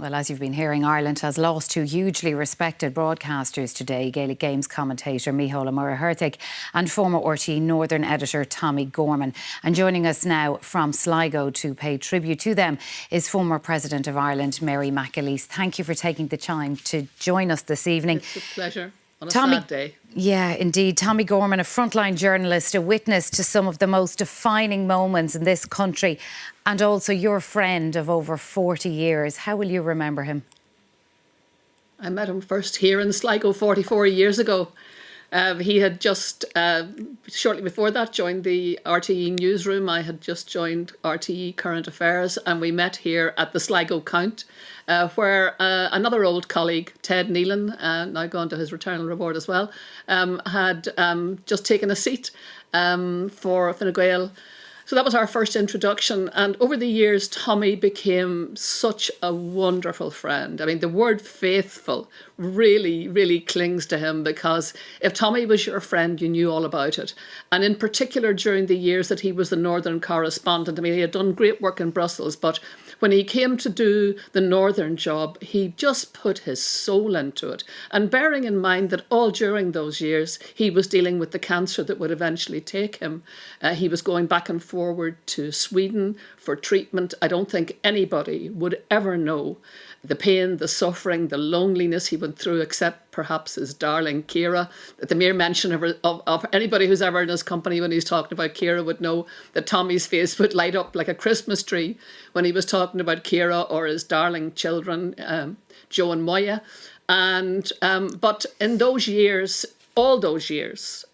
Well, as you've been hearing, Ireland has lost two hugely respected broadcasters today, Gaelic Games commentator Mícheál and Muircheartaigh and former RTÉ Northern editor Tommie Gorman. And joining us now from Sligo to pay tribute to them is former President of Ireland Mary McAlesse. Thank you for taking the time to join us this evening. It's a pleasure on a Tommie, sad day. Yeah, indeed. Tommie Gorman, a frontline journalist, a witness to some of the most defining moments in this country, and also your friend of over 40 years. How will you remember him? I met him first here in Sligo 44 years ago. He had just, shortly before that, joined the RTÉ newsroom. I had just joined RTÉ Current Affairs, and we met here at the Sligo Count, where another old colleague, Ted Nealon, now gone to his returnal reward as well, had just taken a seat for Fine Gael. So that was our first introduction, and over the years Tommie became such a wonderful friend. I mean, the word faithful really, really clings to him, because if Tommie was your friend, you knew all about it. And in particular during the years that he was the Northern correspondent, I mean, he had done great work in Brussels, but when he came to do the Northern job, he just put his soul into it. And bearing in mind that all during those years, he was dealing with the cancer that would eventually take him. He was going back and forward to Sweden for treatment. I don't think anybody would ever know the pain, the suffering, the loneliness he went through, except perhaps his darling Ciara. That the mere mention of anybody who's ever in his company when he's talking about Ciara would know that Tommie's face would light up like a Christmas tree when he was talking about Ciara or his darling children, Joe and Moya. And but in those years, all those years,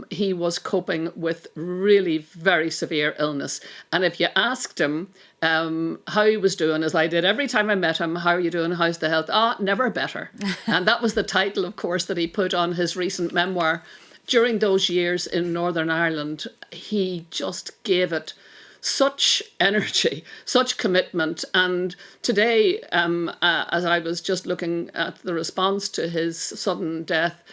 he was coping with really very severe illness. And if you asked him how he was doing, as I did every time I met him, how are you doing, how's the health? Never better. And that was the title, of course, that he put on his recent memoir. During those years in Northern Ireland, he just gave it such energy, such commitment. And today, as I was just looking at the response to his sudden death,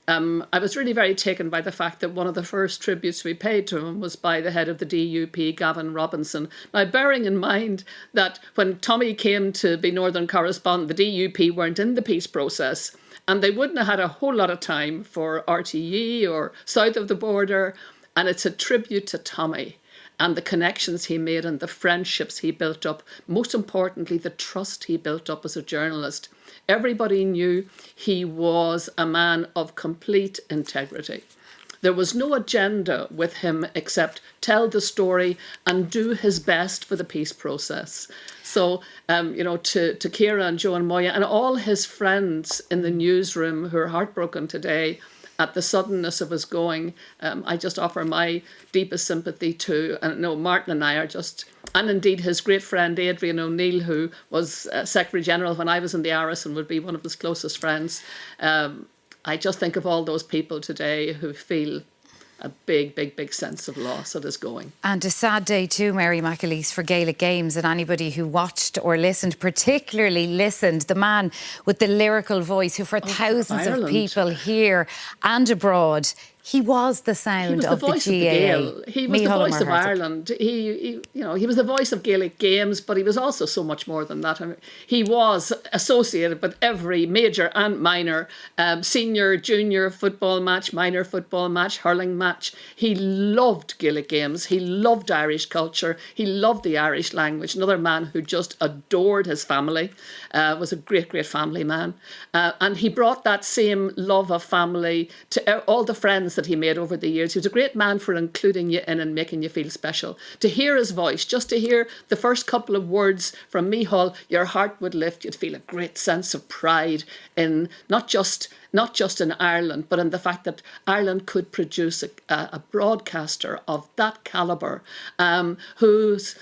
I was really very taken by the fact that one of the first tributes we paid to him was by the head of the DUP, Gavin Robinson. Now, bearing in mind that when Tommie came to be Northern correspondent, the DUP weren't in the peace process, and they wouldn't have had a whole lot of time for RTÉ or south of the border. And it's a tribute to Tommie and the connections he made and the friendships he built up. Most importantly, the trust he built up as a journalist. Everybody knew he was a man of complete integrity. There was no agenda with him except tell the story and do his best for the peace process. So, to Ciara and Joe and Moya and all his friends in the newsroom who are heartbroken today at the suddenness of his going, I just offer my deepest sympathy to, and no, Martin and I are just, and indeed his great friend Adrian O'Neill, who was Secretary General when I was in the Áras and would be one of his closest friends. I just think of all those people today who feel a big, big, big sense of loss at his going. And a sad day too, Mary McAlesse, for Gaelic Games and anybody who watched or listened, particularly listened. The man with the lyrical voice who for thousands of people here and abroad, he was the sound of the GAA. He was the voice of Ireland. He was the voice of Gaelic Games, but he was also so much more than that. I mean, he was associated with every major and minor, senior, junior football match, minor football match, hurling match. He loved Gaelic Games. He loved Irish culture. He loved the Irish language. Another man who just adored his family, was a great, great family man. And he brought that same love of family to all the friends that he made over the years. He was a great man for including you in and making you feel special. To hear his voice, just to hear the first couple of words from Mícheál, your heart would lift. You'd feel a great sense of pride in not just in Ireland, but in the fact that Ireland could produce a broadcaster of that calibre, whose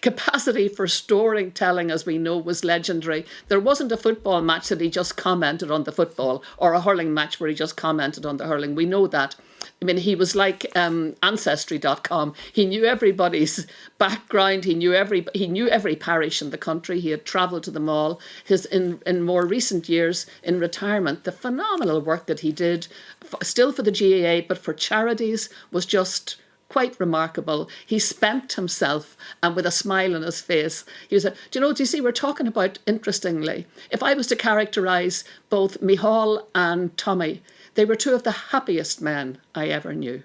capacity for storytelling, as we know, was legendary. There wasn't a football match that he just commented on the football, or a hurling match where he just commented on the hurling. We know that. I mean, he was like Ancestry.com. He knew everybody's background. He knew every parish in the country. He had travelled to them all. In more recent years, in retirement, the phenomenal work that he did, still for the GAA, but for charities, was just quite remarkable. He spent himself, and with a smile on his face, he was. Do you see? We're talking about, interestingly, if I was to characterise both Mícheál and Tommie, they were two of the happiest men I ever knew.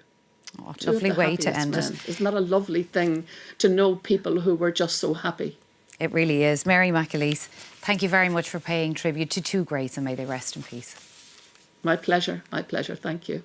Oh, lovely way to end it. Isn't that a lovely thing to know people who were just so happy? It really is. Mary McAlesse, thank you very much for paying tribute to two greats, and may they rest in peace. My pleasure. My pleasure. Thank you.